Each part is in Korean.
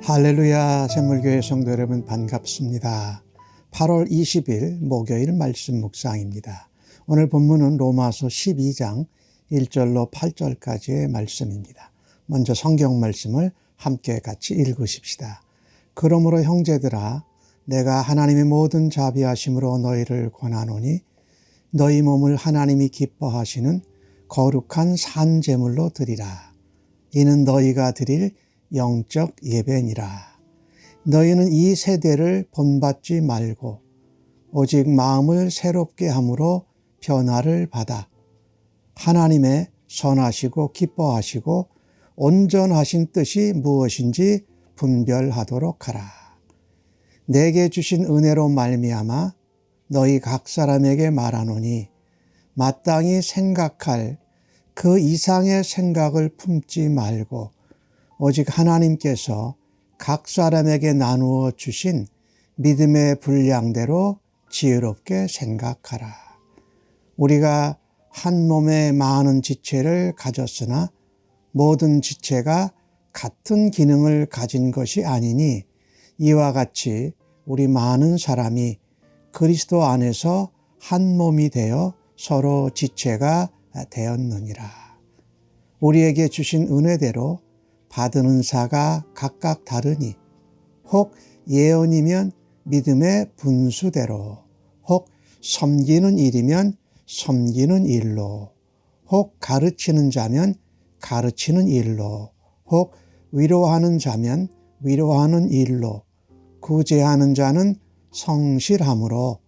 할렐루야, 샘물교회 성도 여러분 반갑습니다. 8월 20일 목요일 말씀 묵상입니다. 오늘 본문은 로마서 12장 1절로 8절까지의 말씀입니다. 먼저 성경 말씀을 함께 같이 읽으십시다. 그러므로 형제들아, 내가 하나님의 모든 자비하심으로 너희를 권하노니 너희 몸을 하나님이 기뻐하시는 거룩한 산제물로 드리라. 이는 너희가 드릴 영적 예배니라. 너희는 이 세대를 본받지 말고 오직 마음을 새롭게 함으로 변화를 받아 하나님의 선하시고 기뻐하시고 온전하신 뜻이 무엇인지 분별하도록 하라. 내게 주신 은혜로 말미암아 너희 각 사람에게 말하노니 마땅히 생각할 그 이상의 생각을 품지 말고 오직 하나님께서 각 사람에게 나누어 주신 믿음의 분량대로 지혜롭게 생각하라. 우리가 한 몸에 많은 지체를 가졌으나 모든 지체가 같은 기능을 가진 것이 아니니 이와 같이 우리 많은 사람이 그리스도 안에서 한 몸이 되어 서로 지체가 되었느니라. 우리에게 주신 은혜대로 받은 은사가 각각 다르니 혹 예언이면 믿음의 분수대로, 혹 섬기는 일이면 섬기는 일로, 혹 가르치는 자면 가르치는 일로, 혹 위로하는 자면 위로하는 일로, 구제하는 자는 성실함으로,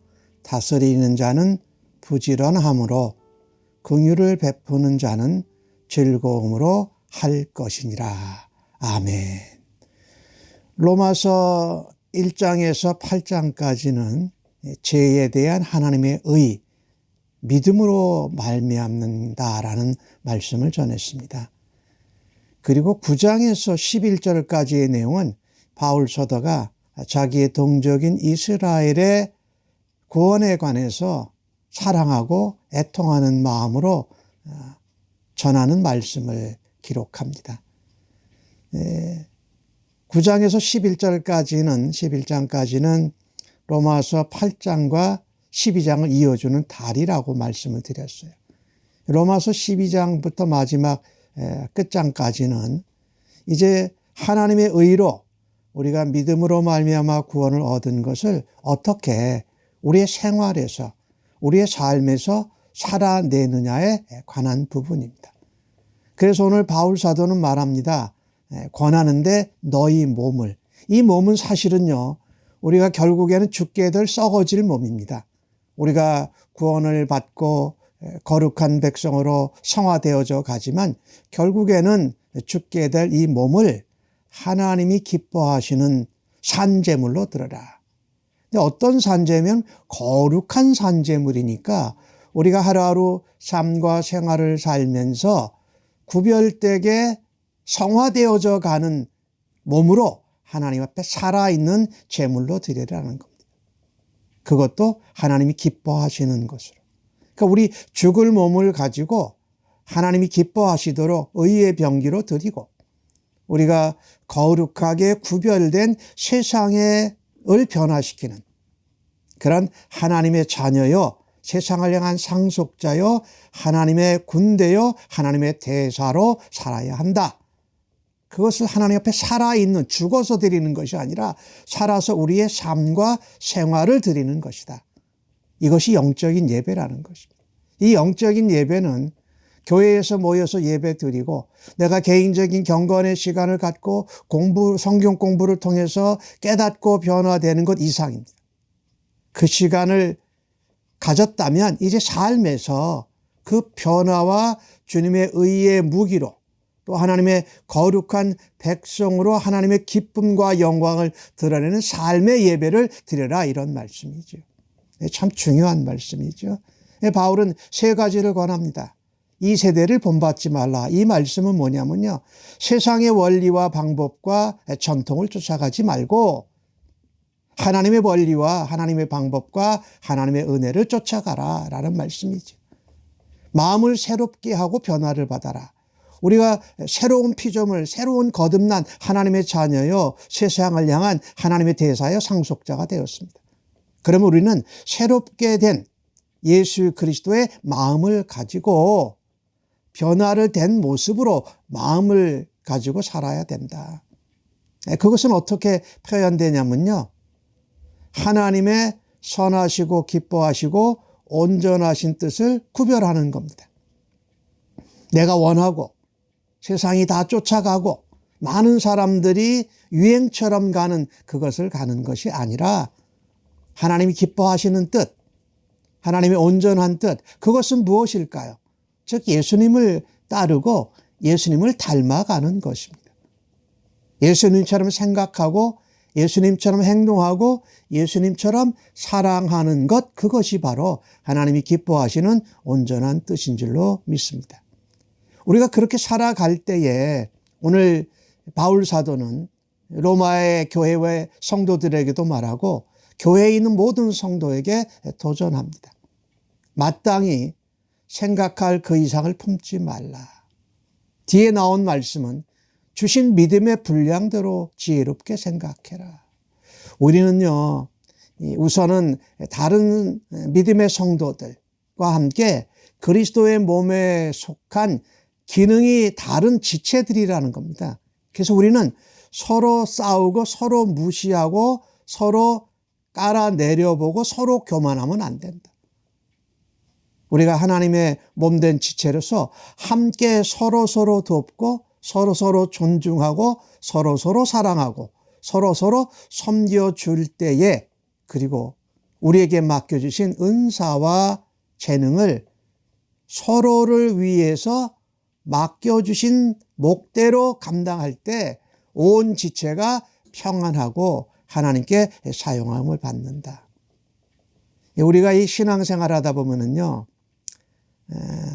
다스리는 자는 부지런함으로, 긍휼을 베푸는 자는 즐거움으로 할 것이니라. 아멘. 로마서 1장에서 8장까지는 죄에 대한 하나님의 의, 믿음으로 말미암는다라는 말씀을 전했습니다. 그리고 9장에서 11절까지의 내용은 바울 서도가 자기의 동족인 이스라엘의 구원에 관해서 사랑하고 애통하는 마음으로 전하는 말씀을 기록합니다. 9장에서 11장까지는 로마서 8장과 12장을 이어주는 다리라고 말씀을 드렸어요. 로마서 12장부터 마지막 끝장까지는 이제 하나님의 의로 우리가 믿음으로 말미암아 구원을 얻은 것을 어떻게 우리의 생활에서, 우리의 삶에서 살아내느냐에 관한 부분입니다. 그래서 오늘 바울 사도는 말합니다. 권하는데 너희 몸을, 이 몸은 사실은요, 우리가 결국에는 죽게 될 썩어질 몸입니다. 우리가 구원을 받고 거룩한 백성으로 성화되어져 가지만 결국에는 죽게 될 이 몸을 하나님이 기뻐하시는 산제물로 드려라. 근데 어떤 산제면 거룩한 산제물이니까 우리가 하루하루 삶과 생활을 살면서 구별되게 성화되어져 가는 몸으로 하나님 앞에 살아있는 제물로 드리라는 겁니다. 그것도 하나님이 기뻐하시는 것으로. 그러니까 우리 죽을 몸을 가지고 하나님이 기뻐하시도록 의의 병기로 드리고 우리가 거룩하게 구별된 세상을 변화시키는 그런 하나님의 자녀요, 세상을 향한 상속자요, 하나님의 군대요, 하나님의 대사로 살아야 한다. 그것을 하나님 앞에 살아있는, 죽어서 드리는 것이 아니라 살아서 우리의 삶과 생활을 드리는 것이다. 이것이 영적인 예배라는 것입니다. 이 영적인 예배는 교회에서 모여서 예배 드리고 내가 개인적인 경건의 시간을 갖고 성경 공부를 통해서 깨닫고 변화되는 것 이상입니다. 그 시간을 가졌다면 이제 삶에서 그 변화와 주님의 의의 무기로 또 하나님의 거룩한 백성으로 하나님의 기쁨과 영광을 드러내는 삶의 예배를 드려라, 이런 말씀이죠. 참 중요한 말씀이죠. 바울은 세 가지를 권합니다. 이 세대를 본받지 말라. 이 말씀은 뭐냐면요, 세상의 원리와 방법과 전통을 쫓아가지 말고 하나님의 원리와 하나님의 방법과 하나님의 은혜를 쫓아가라 라는 말씀이죠. 마음을 새롭게 하고 변화를 받아라. 우리가 새로운 피조물, 새로운 거듭난 하나님의 자녀요, 세상을 향한 하나님의 대사여 상속자가 되었습니다. 그러면 우리는 새롭게 된 예수 그리스도의 마음을 가지고 변화를 된 모습으로 마음을 가지고 살아야 된다. 그것은 어떻게 표현되냐면요, 하나님의 선하시고 기뻐하시고 온전하신 뜻을 구별하는 겁니다. 내가 원하고 세상이 다 쫓아가고 많은 사람들이 유행처럼 가는 그것을 가는 것이 아니라 하나님이 기뻐하시는 뜻, 하나님의 온전한 뜻, 그것은 무엇일까요? 즉 예수님을 따르고 예수님을 닮아가는 것입니다. 예수님처럼 생각하고 예수님처럼 행동하고 예수님처럼 사랑하는 것, 그것이 바로 하나님이 기뻐하시는 온전한 뜻인 줄로 믿습니다. 우리가 그렇게 살아갈 때에 오늘 바울 사도는 로마의 교회의 성도들에게도 말하고 교회에 있는 모든 성도에게 도전합니다. 마땅히 생각할 그 이상을 품지 말라. 뒤에 나온 말씀은 주신 믿음의 분량대로 지혜롭게 생각해라. 우리는요, 우선은 다른 믿음의 성도들과 함께 그리스도의 몸에 속한 기능이 다른 지체들이라는 겁니다. 그래서 우리는 서로 싸우고 서로 무시하고 서로 깔아내려보고 서로 교만하면 안 된다. 우리가 하나님의 몸된 지체로서 함께 서로 돕고 서로 존중하고 서로 사랑하고 서로 섬겨줄 때에, 그리고 우리에게 맡겨주신 은사와 재능을 서로를 위해서 맡겨주신 목대로 감당할 때 온 지체가 평안하고 하나님께 사용함을 받는다. 우리가 이 신앙생활 하다 보면은요,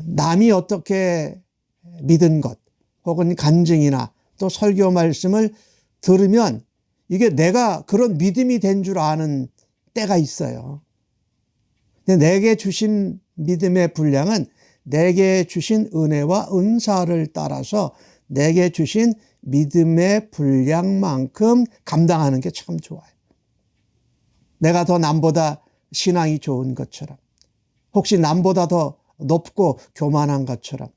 남이 어떻게 믿은 것 혹은 간증이나 또 설교 말씀을 들으면 이게 내가 그런 믿음이 된 줄 아는 때가 있어요. 근데 내게 주신 믿음의 분량은 내게 주신 은혜와 은사를 따라서 내게 주신 믿음의 분량만큼 감당하는 게 참 좋아요. 내가 더 남보다 신앙이 좋은 것처럼, 혹시 남보다 더 높고 교만한 것처럼,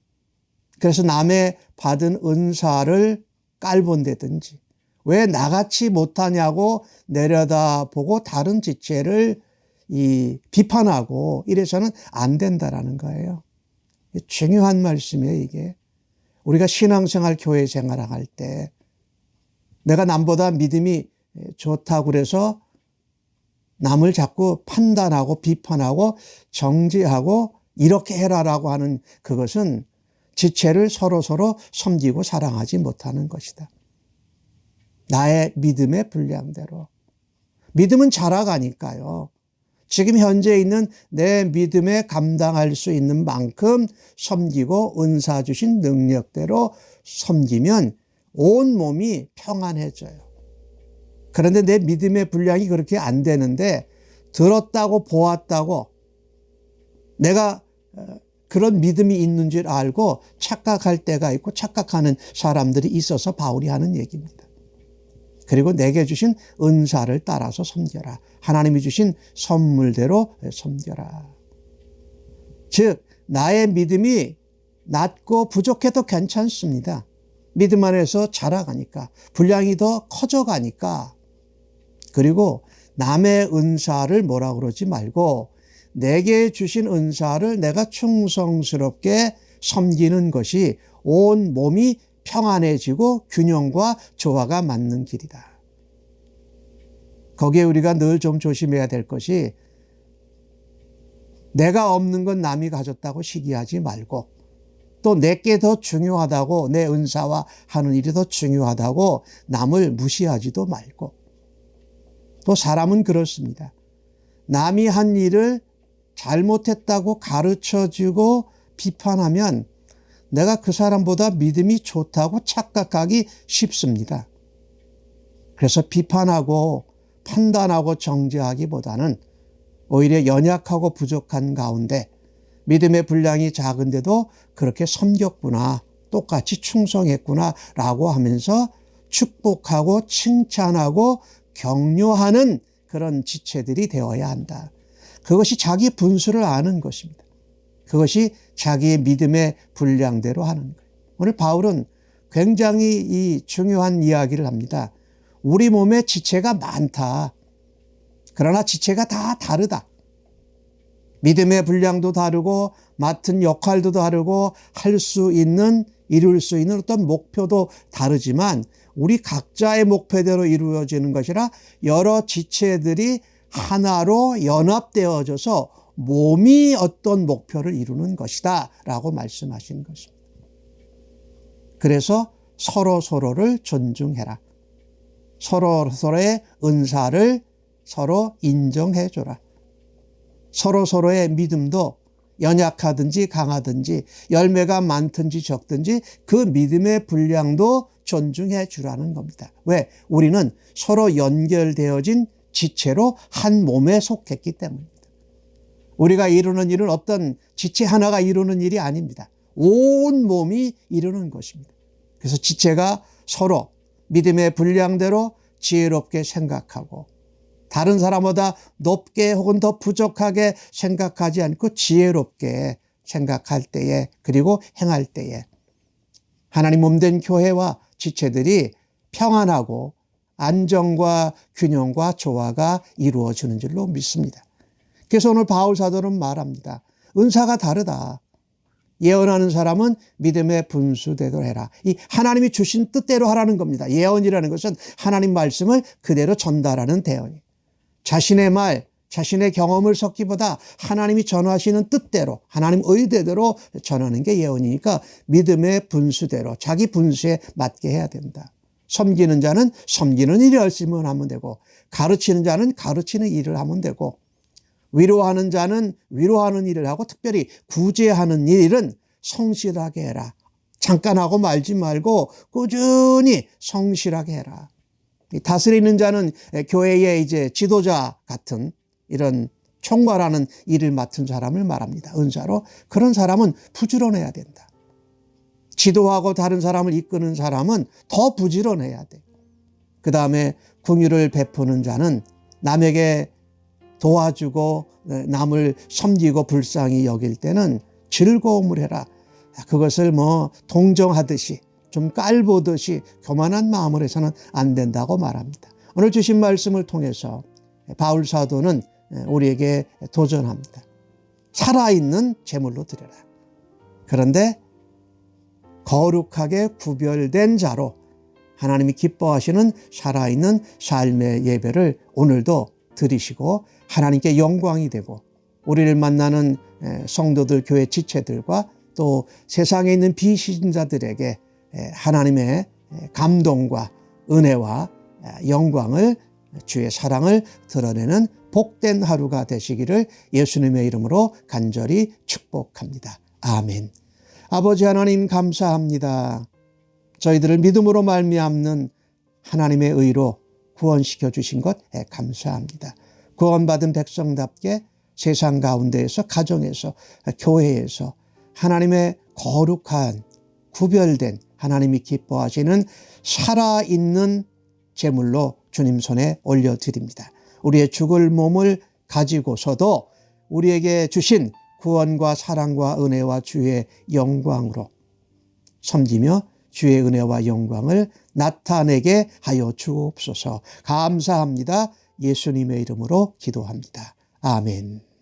그래서 남의 받은 은사를 깔본다든지 왜 나같이 못하냐고 내려다보고 다른 지체를 비판하고 이래서는 안 된다라는 거예요. 중요한 말씀이에요, 이게. 우리가 신앙생활, 교회 생활을 할 때 내가 남보다 믿음이 좋다고 그래서 남을 자꾸 판단하고 비판하고 정죄하고 이렇게 해라라고 하는 그것은 지체를 서로 섬기고 사랑하지 못하는 것이다. 나의 믿음의 분량대로. 믿음은 자라가니까요. 지금 현재 있는 내 믿음에 감당할 수 있는 만큼 섬기고 은사 주신 능력대로 섬기면 온 몸이 평안해져요. 그런데 내 믿음의 분량이 그렇게 안 되는데 들었다고 보았다고 내가 그런 믿음이 있는 줄 알고 착각할 때가 있고 착각하는 사람들이 있어서 바울이 하는 얘기입니다. 그리고 내게 주신 은사를 따라서 섬겨라. 하나님이 주신 선물대로 섬겨라. 즉 나의 믿음이 낮고 부족해도 괜찮습니다. 믿음 안에서 자라가니까, 분량이 더 커져가니까. 그리고 남의 은사를 뭐라 그러지 말고 내게 주신 은사를 내가 충성스럽게 섬기는 것이 온 몸이 평안해지고 균형과 조화가 맞는 길이다. 거기에 우리가 늘 좀 조심해야 될 것이, 내가 없는 건 남이 가졌다고 시기하지 말고, 또 내게 더 중요하다고, 내 은사와 하는 일이 더 중요하다고 남을 무시하지도 말고. 또 사람은 그렇습니다. 남이 한 일을 잘못했다고 가르쳐주고 비판하면 내가 그 사람보다 믿음이 좋다고 착각하기 쉽습니다. 그래서 비판하고 판단하고 정죄하기보다는 오히려 연약하고 부족한 가운데 믿음의 분량이 작은데도 그렇게 섬겼구나, 똑같이 충성했구나라고 하면서 축복하고 칭찬하고 격려하는 그런 지체들이 되어야 한다. 그것이 자기 분수를 아는 것입니다. 그것이 자기의 믿음의 분량대로 하는 거예요. 오늘 바울은 굉장히 이 중요한 이야기를 합니다. 우리 몸에 지체가 많다. 그러나 지체가 다 다르다. 믿음의 분량도 다르고 맡은 역할도 다르고 할 수 있는, 이룰 수 있는 어떤 목표도 다르지만 우리 각자의 목표대로 이루어지는 것이라 여러 지체들이 하나로 연합되어져서 몸이 어떤 목표를 이루는 것이다 라고 말씀하신 것입니다. 그래서 서로서로를 존중해라. 서로서로의 은사를 서로 인정해 줘라. 서로서로의 믿음도 연약하든지 강하든지 열매가 많든지 적든지 그 믿음의 분량도 존중해 주라는 겁니다. 왜? 우리는 서로 연결되어진 지체로 한 몸에 속했기 때문입니다. 우리가 이루는 일은 어떤 지체 하나가 이루는 일이 아닙니다. 온 몸이 이루는 것입니다. 그래서 지체가 서로 믿음의 분량대로 지혜롭게 생각하고 다른 사람보다 높게 혹은 더 부족하게 생각하지 않고 지혜롭게 생각할 때에 그리고 행할 때에 하나님 몸된 교회와 지체들이 평안하고 안정과 균형과 조화가 이루어지는 줄로 믿습니다. 그래서 오늘 바울 사도는 말합니다. 은사가 다르다. 예언하는 사람은 믿음의 분수대로 해라. 이 하나님이 주신 뜻대로 하라는 겁니다. 예언이라는 것은 하나님 말씀을 그대로 전달하는 대언이에요. 자신의 말, 자신의 경험을 섞기보다 하나님이 전하시는 뜻대로 하나님 의대대로 전하는 게 예언이니까 믿음의 분수대로 자기 분수에 맞게 해야 된다. 섬기는 자는 섬기는 일을 열심히 하면 되고 가르치는 자는 가르치는 일을 하면 되고 위로하는 자는 위로하는 일을 하고 특별히 구제하는 일은 성실하게 해라. 잠깐 하고 말지 말고 꾸준히 성실하게 해라. 다스리는 자는 교회의 이제 지도자 같은 이런 총괄하는 일을 맡은 사람을 말합니다. 은사로. 그런 사람은 부지런해야 된다. 지도하고 다른 사람을 이끄는 사람은 더 부지런해야 돼. 그 다음에 긍휼을 베푸는 자는 남에게 도와주고 남을 섬기고 불쌍히 여길 때는 즐거움을 해라. 그것을 뭐 동정하듯이 좀 깔보듯이 교만한 마음을 해서는 안 된다고 말합니다. 오늘 주신 말씀을 통해서 바울 사도는 우리에게 도전합니다. 살아있는 제물로 드려라. 그런데 거룩하게 구별된 자로 하나님이 기뻐하시는 살아있는 삶의 예배를 오늘도 드리시고 하나님께 영광이 되고 우리를 만나는 성도들, 교회 지체들과 또 세상에 있는 비신자들에게 하나님의 감동과 은혜와 영광을 주의 사랑을 드러내는 복된 하루가 되시기를 예수님의 이름으로 간절히 축복합니다. 아멘. 아버지 하나님 감사합니다. 저희들을 믿음으로 말미암는 하나님의 의로 구원시켜 주신 것 감사합니다. 구원받은 백성답게 세상 가운데에서 가정에서 교회에서 하나님의 거룩한 구별된 하나님이 기뻐하시는 살아있는 제물로 주님 손에 올려드립니다. 우리의 죽을 몸을 가지고서도 우리에게 주신 구원과 사랑과 은혜와 주의 영광으로 섬기며 주의 은혜와 영광을 나타내게 하여 주옵소서. 감사합니다. 예수님의 이름으로 기도합니다. 아멘.